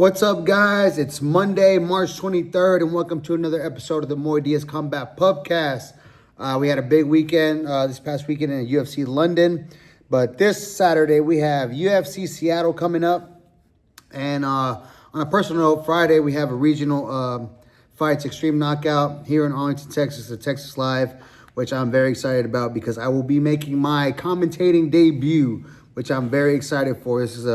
What's up, guys? It's Monday, March 23rd, and welcome to another episode of the Moy Diaz Combat Pubcast. We had a big weekend this past weekend in UFC London, but this Saturday we have UFC Seattle coming up. And on a personal note, Friday we have a regional fights Extreme Knockout here in Arlington, Texas, at Texas Live, which I'm very excited about because I will be making my commentating debut, which I'm very excited for. This is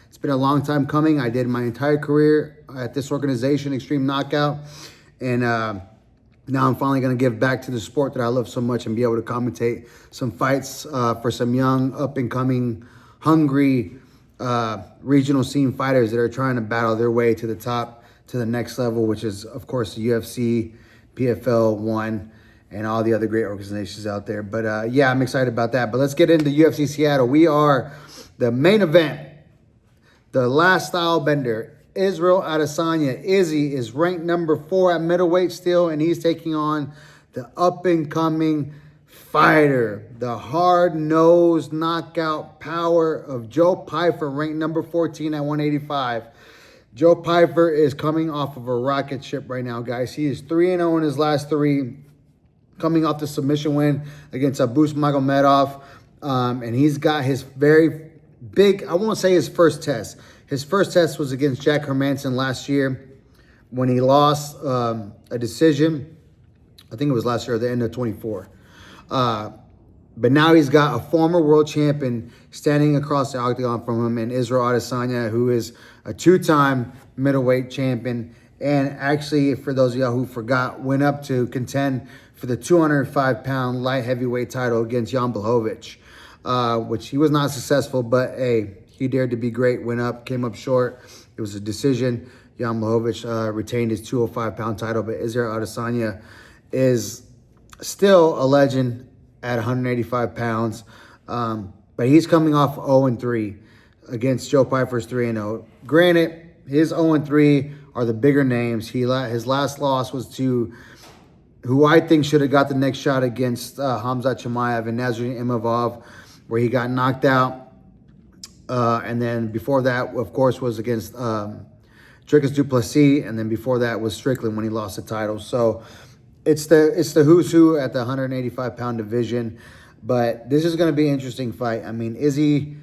it's been a long time coming. I did my entire career at this organization, Extreme Knockout, and now I'm finally going to give back to the sport that I love so much and be able to commentate some fights for some young, up-and-coming, hungry regional scene fighters that are trying to battle their way to the top, to the next level, which is, of course, the UFC, PFL 1, and all the other great organizations out there. But yeah, I'm excited about that. But let's get into UFC Seattle. We are the main event. The last style bender, Israel Adesanya. Izzy is ranked number 4 at middleweight still, and he's taking on the up-and-coming fighter, the hard-nosed knockout power of Joe Pyfer, ranked number 14 at 185. Joe Pyfer is coming off of a rocket ship right now, guys. He is 3-0 in his last 3, coming off the submission win against Abus Magomedov, and he's got his very big, I won't say his first test. His first test was against Jack Hermanson last year when he lost a decision. I think it was last year at the end of 24. But now he's got a former world champion standing across the octagon from him, and Israel Adesanya, who is a 2-time middleweight champion. And actually, for those of y'all who forgot, went up to contend for the 205-pound light heavyweight title against Jan Blachowicz. Which he was not successful, but hey, he dared to be great, went up, came up short. It was a decision. Jan Blachowicz retained his 205-pound title, but Israel Adesanya is still a legend at 185 pounds. But he's coming off 0-3 against Joe Pyfer's 3-0. Granted, his 0-3 are the bigger names. His last loss was to who I think should have got the next shot against Khamzat Chimaev and Nasruddin Imavov, where he got knocked out. And then before that, of course, was against Dricus du Plessis, and then before that was Strickland when he lost the title. So it's the who's who at the 185-pound division. But this is going to be an interesting fight. I mean, Izzy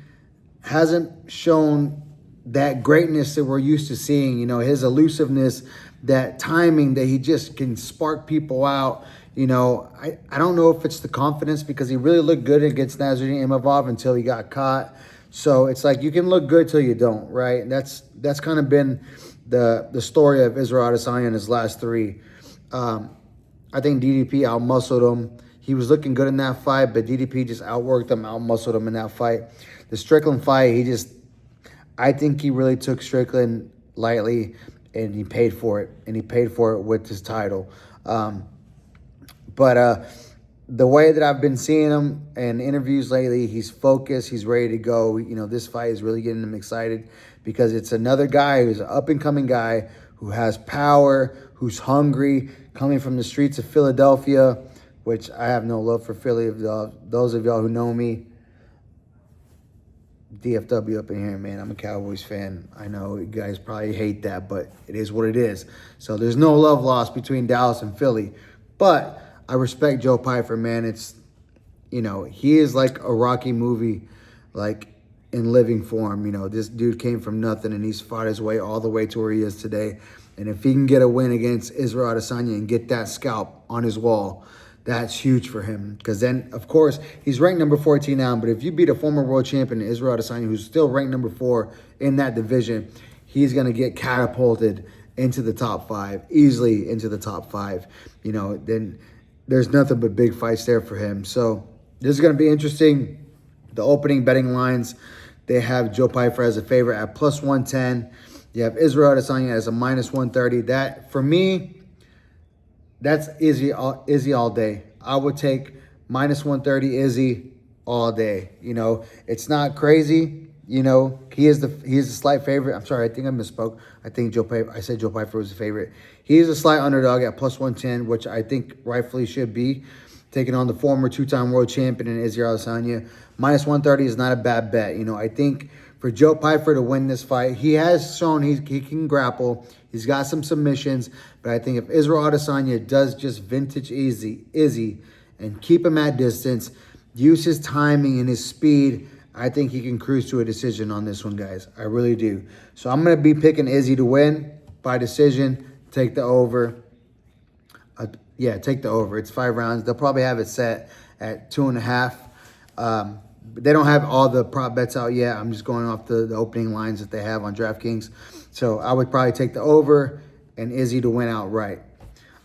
hasn't shown that greatness that we're used to seeing. You know, his elusiveness, that timing that he just can spark people out. You know, I don't know if it's the confidence, because he really looked good against Nasruddin Imavov until he got caught. So it's like you can look good till you don't, right? That's kind of been the story of Israel Adesanya in his last 3. I think DDP out-muscled him. He was looking good in that fight, but DDP just outworked him, out-muscled him in that fight. The Strickland fight, I think he really took Strickland lightly, and he paid for it. And he paid for it with his title. But the way that I've been seeing him in interviews lately, he's focused, he's ready to go. You know, this fight is really getting him excited because it's another guy who's an up-and-coming guy who has power, who's hungry, coming from the streets of Philadelphia, which I have no love for Philly. Those of y'all who know me, DFW up in here, man. I'm a Cowboys fan. I know you guys probably hate that, but it is what it is. So there's no love lost between Dallas and Philly. But I respect Joe Pyfer, man. It's, you know, he is like a Rocky movie, like in living form. You know, this dude came from nothing, and he's fought his way all the way to where he is today. And if he can get a win against Israel Adesanya and get that scalp on his wall, that's huge for him. Because then, of course, he's ranked number 14 now. But if you beat a former world champion, Israel Adesanya, who's still ranked number 4 in that division, he's going to get catapulted into the top 5, easily into the top 5. You know, then there's nothing but big fights there for him. So this is going to be interesting. The opening betting lines, they have Joe Pyfer as a favorite at plus 110. You have Israel Adesanya as a minus 130. That, for me, that's Izzy all day. I would take minus 130 Izzy all day. You know, it's not crazy. You know, he is a slight favorite. I'm sorry, I think I misspoke. I said Joe Pyfer was a favorite. He is a slight underdog at plus 110, which I think rightfully should be, taking on the former 2-time world champion in Israel Adesanya. Minus 130 is not a bad bet. You know, I think for Joe Pyfer to win this fight. He has shown he can grapple. He's got some submissions, but I think if Israel Adesanya does just vintage Izzy and keep him at distance, use his timing and his speed, I think he can cruise to a decision on this one, guys. I really do. So I'm going to be picking Izzy to win by decision. Take the over. Yeah, take the over. It's 5 rounds. They'll probably have it set at 2.5. They don't have all the prop bets out yet. I'm just going off the opening lines that they have on DraftKings. So I would probably take the over and Izzy to win outright.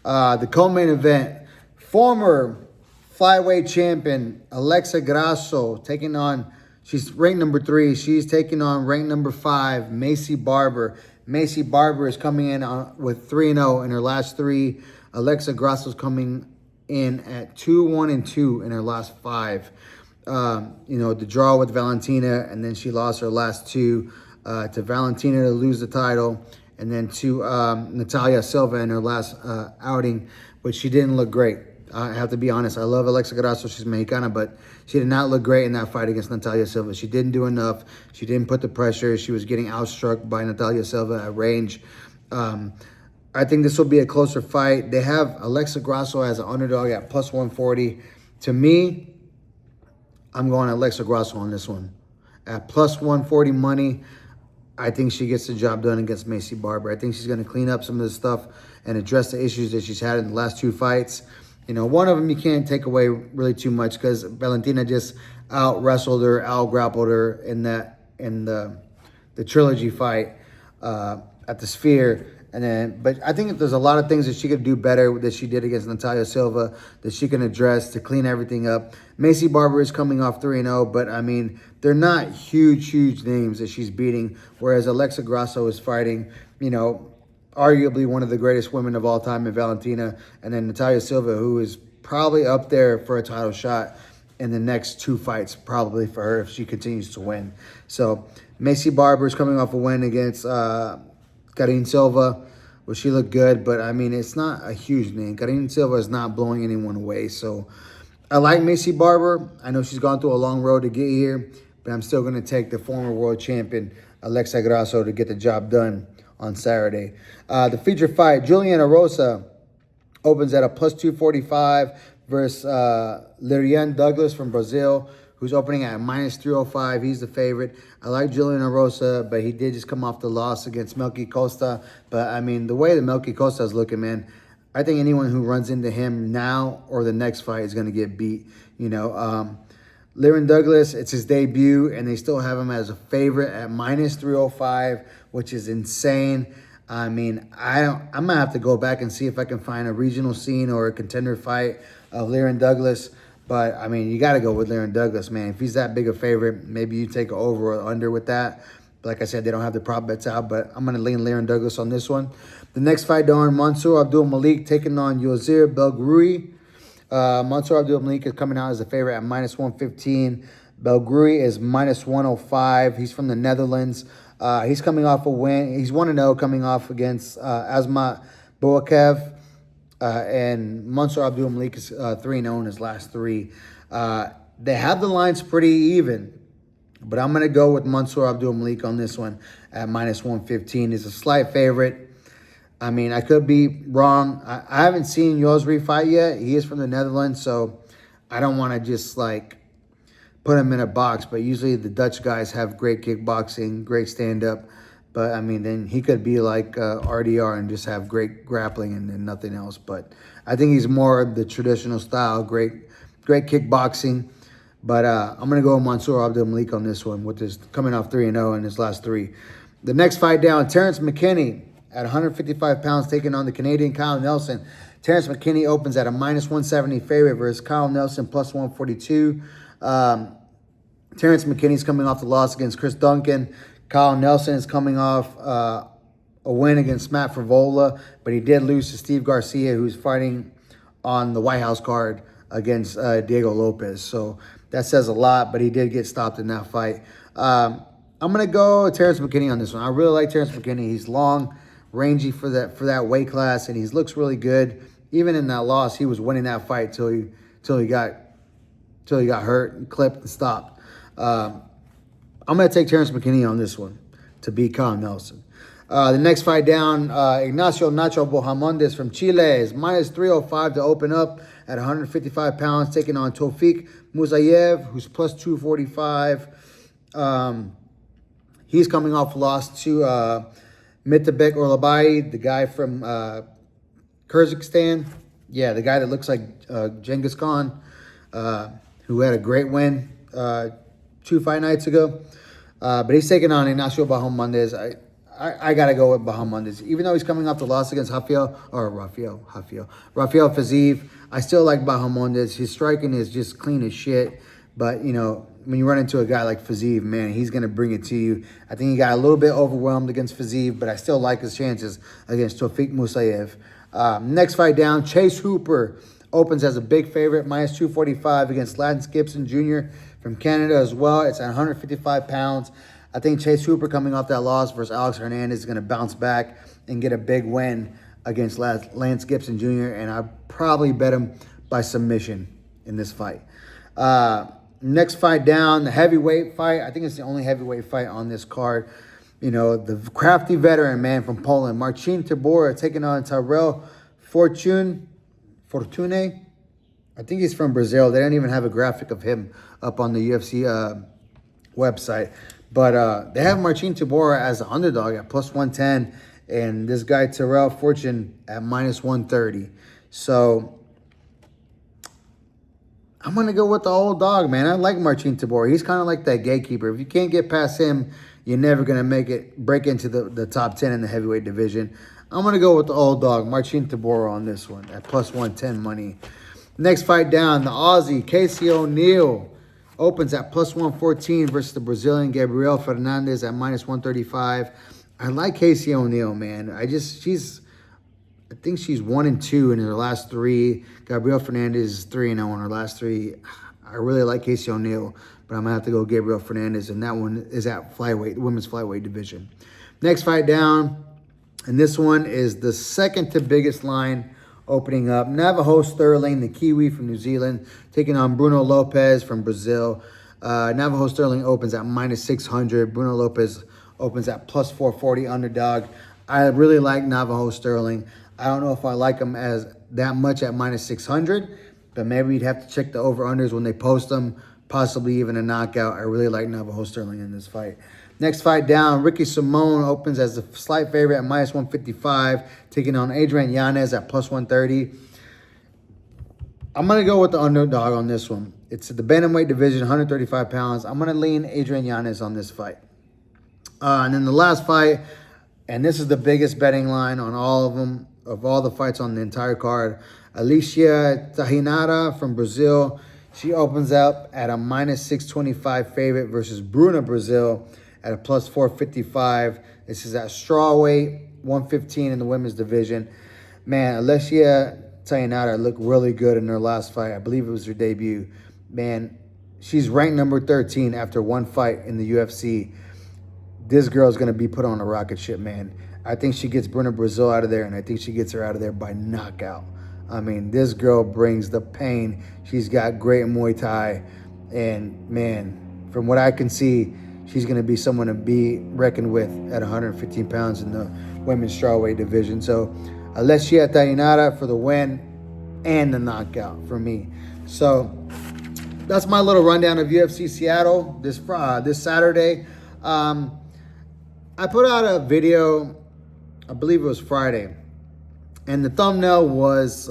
The co-main event, former flyweight champion Alexa Grasso taking on, she's ranked number 3. She's taking on ranked number 5, Macy Barber. Macy Barber is coming in with 3-0 in her last 3. Alexa Grasso's coming in at 2-1-2 in her last 5. The draw with Valentina, and then she lost her last 2 to Valentina to lose the title, and then to Natalia Silva in her last outing, but she didn't look great. I have to be honest. I love Alexa Grasso. She's Mexicana, but she did not look great in that fight against Natalia Silva. She didn't do enough. She didn't put the pressure. She was getting outstruck by Natalia Silva at range. I think this will be a closer fight. They have Alexa Grasso as an underdog at plus 140. To me, I'm going Alexa Grasso on this one. At plus 140 money, I think she gets the job done against Macy Barber. I think she's going to clean up some of the stuff and address the issues that she's had in the last 2 fights. One of them you can't take away really too much because Valentina just out-wrestled her, out-grappled her in the trilogy fight at the Sphere. But I think there's a lot of things that she could do better that she did against Natalia Silva that she can address to clean everything up. Macy Barber is coming off 3-0, but I mean, they're not huge names that she's beating, whereas Alexa Grasso is fighting, arguably one of the greatest women of all time in Valentina, and then Natalia Silva, who is probably up there for a title shot in the next 2 fights, probably for her if she continues to win. So Macy Barber is coming off a win against Karine Silva, where she looked good, but I mean, it's not a huge name. Karine Silva is not blowing anyone away. So I like Macy Barber. I know she's gone through a long road to get here, but I'm still going to take the former world champion, Alexa Grasso, to get the job done on Saturday. The feature fight, Juliana Rosa opens at a plus 245 versus Lirian Douglas from Brazil, who's opening at minus 305. He's the favorite. I like Juliana Rosa, but he did just come off the loss against Melky Costa. But, I mean, the way that Melky Costa is looking, man, I think anyone who runs into him now or the next fight is going to get beat. Lirian Douglas, it's his debut, and they still have him as a favorite at minus 305, which is insane. I mean, I'm going to have to go back and see if I can find a regional scene or a contender fight of Lirian Douglas. But, I mean, you got to go with Lirian Douglas, man. If he's that big a favorite, maybe you take an over or under with that. Like I said, they don't have the prop bets out, but I'm going to lean Lirian Douglas on this one. The next fight, Mansour Abdul Malik taking on Yozir Belgrui. Mansour Abdul Malik is coming out as a favorite at minus 115. Belgrui is minus 105. He's from the Netherlands. He's coming off a win. He's 1-0 coming off against Asmat Boakev. And Mansour Abdul Malik is 3-0 in his last 3. They have the lines pretty even, but I'm going to go with Mansour Abdul Malik on this one at minus 115. He's a slight favorite. I mean, I could be wrong. I haven't seen Yozri fight yet. He is from the Netherlands, so I don't want to just, put him in a box. But usually the Dutch guys have great kickboxing, great stand-up. But, I mean, then he could be like RDR and just have great grappling and nothing else. But I think he's more of the traditional style, great kickboxing. But I'm going to go with Mansour Abdul Malik on this one, with his coming off 3-0 in his last 3. The next fight down, Terrence McKinney at 155 pounds taking on the Canadian Kyle Nelson. Terrence McKinney opens at a minus 170 favorite versus Kyle Nelson plus 142. Terrence McKinney's coming off the loss against Chris Duncan. Kyle Nelson is coming off a win against Matt Frivola, but he did lose to Steve Garcia, who's fighting on the White House card against Diego Lopez. So that says a lot, but he did get stopped in that fight. I'm going to go Terrence McKinney on this one. I really like Terrence McKinney. He's long, rangy for that weight class, and he looks really good. Even in that loss, he was winning that fight till he got hurt and clipped and stopped. I'm going to take Terrence McKinney on this one to beat Kyle Nelson. The next fight down, Ignacio Nacho Bohamondes from Chile is minus 305 to open up at 155 pounds, taking on Tofik Musayev, who's plus 245. He's coming off loss to Mitabek Orlabai, the guy from Kyrgyzstan. Yeah, the guy that looks like Genghis Khan, who had a great win 2 fight nights ago. But he's taking on Ignacio Bahamondes. I got to go with Bahamondes. Even though he's coming off the loss against Rafael Fiziev, I still like Bahamondes. His striking is just clean as shit. But, you know, when you run into a guy like Fiziev, man, he's going to bring it to you. I think he got a little bit overwhelmed against Fiziev, but I still like his chances against Tofik Musayev. Next fight down, Chase Hooper opens as a big favorite, minus 245 against Lance Gibson Jr. from Canada as well. It's at 155 pounds. I think Chase Hooper, coming off that loss versus Alex Hernandez, is going to bounce back and get a big win against Lance Gibson Jr., and I probably bet him by submission in this fight. Next fight down, the heavyweight fight. I think it's the only heavyweight fight on this card. You know, the crafty veteran, man, from Poland, Marcin Tybura, taking on Tyrell Fortune. I think he's from Brazil. They don't even have a graphic of him up on the UFC website. But they have Marcin Tybura as an underdog at plus 110, and this guy Tyrell Fortune at minus 130. So I'm going to go with the old dog, man. I like Marcin Tybura. He's kind of like that gatekeeper. If you can't get past him, you're never going to break into the top 10 in the heavyweight division. I'm going to go with the old dog, Marcin Tybura, on this one at plus 110 money. Next fight down, the Aussie, Casey O'Neill, opens at plus 114 versus the Brazilian Gabriel Fernandes at minus 135. I like Casey O'Neill, man. I think she's 1-2 in her last 3. Gabriel Fernandez is 3-0 in her last 3. I really like Casey O'Neill, but I'm going to have to go Gabriel Fernandez, and that one is at flyweight, the women's flyweight division. Next fight down, and this one is the second to biggest line opening up. Navajo Sterling, the Kiwi from New Zealand, taking on Bruno Lopez from Brazil. Navajo Sterling opens at minus 600. Bruno Lopez opens at plus 440 underdog. I really like Navajo Sterling. I don't know if I like him as that much at minus 600, but maybe you'd have to check the over-unders when they post them, possibly even a knockout. I really like Navajo Sterling in this fight. Next fight down, Ricky Simone opens as a slight favorite at minus 155, taking on Adrian Yanez at plus 130. I'm going to go with the underdog on this one. It's the bantamweight division, 135 pounds. I'm going to lean Adrian Yanez on this fight. And then the last fight, and this is the biggest betting line on all of them, of all the fights on the entire card. Alicia Tahinara from Brazil. She opens up at a minus 625 favorite versus Bruna Brazil at a plus 455. This is at strawweight, 115 in the women's division. Man, Alicia Tahinara looked really good in her last fight. I believe it was her debut. Man, she's ranked number 13 after one fight in the UFC. This girl's going to be put on a rocket ship, man. I think she gets Bruna Brazil out of there, and I think she gets her out of there by knockout. I mean, this girl brings the pain. She's got great Muay Thai. And, man, from what I can see, she's going to be someone to be reckoned with at 115 pounds in the women's strawweight division. So, Alessia Tainara for the win and the knockout for me. So, that's my little rundown of UFC Seattle this Saturday. I put out a video, I believe it was Friday, and the thumbnail was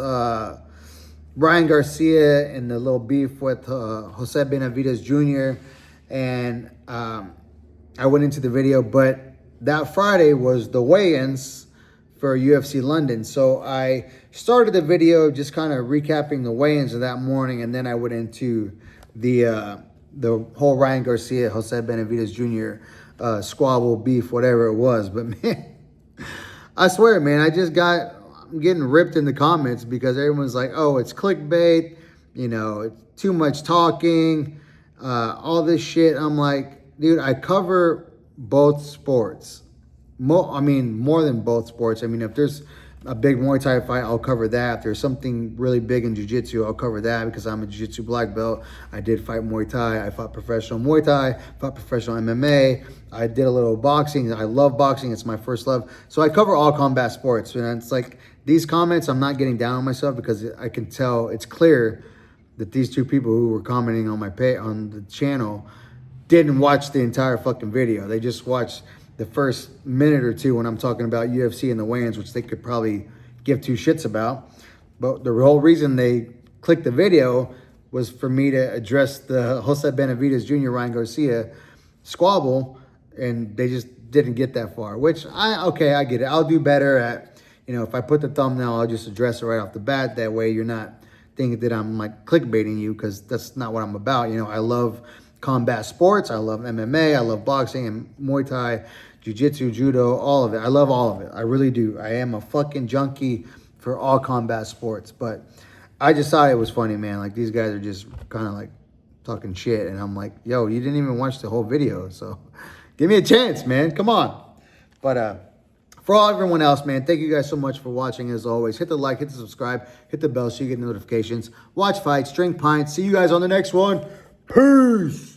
Ryan Garcia and the little beef with Jose Benavidez Jr. And I went into the video, but that Friday was the weigh-ins for UFC London. So I started the video just kind of recapping the weigh-ins of that morning, and then I went into the whole Ryan Garcia, Jose Benavidez Jr. Squabble, beef, whatever it was. But man, I swear, man, I'm getting ripped in the comments because everyone's like, oh, it's clickbait, you know, it's too much talking, all this shit. I'm like, dude, I cover both sports. More than both sports. I mean, if there's a big Muay Thai fight, I'll cover that. If there's something really big in Jiu-Jitsu, I'll cover that because I'm a Jiu-Jitsu black belt. I did fight Muay Thai. I fought professional Muay Thai, fought professional MMA. I did a little boxing. I love boxing. It's my first love. So I cover all combat sports. And it's like these comments, I'm not getting down on myself because I can tell, it's clear that these two people who were commenting on on the channel didn't watch the entire fucking video. They just watched the first minute or two when I'm talking about UFC and the weigh-ins, which they could probably give two shits about. But the whole reason they clicked the video was for me to address the Jose Benavidez Jr., Ryan Garcia squabble, and they just didn't get that far, which I get it. I'll do better at, if I put the thumbnail, I'll just address it right off the bat. That way you're not thinking that I'm like clickbaiting you, because that's not what I'm about. I love combat sports. I love MMA. I love boxing and Muay Thai, Jiu-Jitsu, Judo, all of it. I love all of it. I really do. I am a fucking junkie for all combat sports. But I just thought it was funny, man. Like, these guys are just kind of like talking shit. And I'm like, yo, you didn't even watch the whole video. So give me a chance, man. Come on. But for everyone else, man, thank you guys so much for watching. As always, hit the like, hit the subscribe, hit the bell so you get notifications. Watch fights, drink pints. See you guys on the next one. Peace.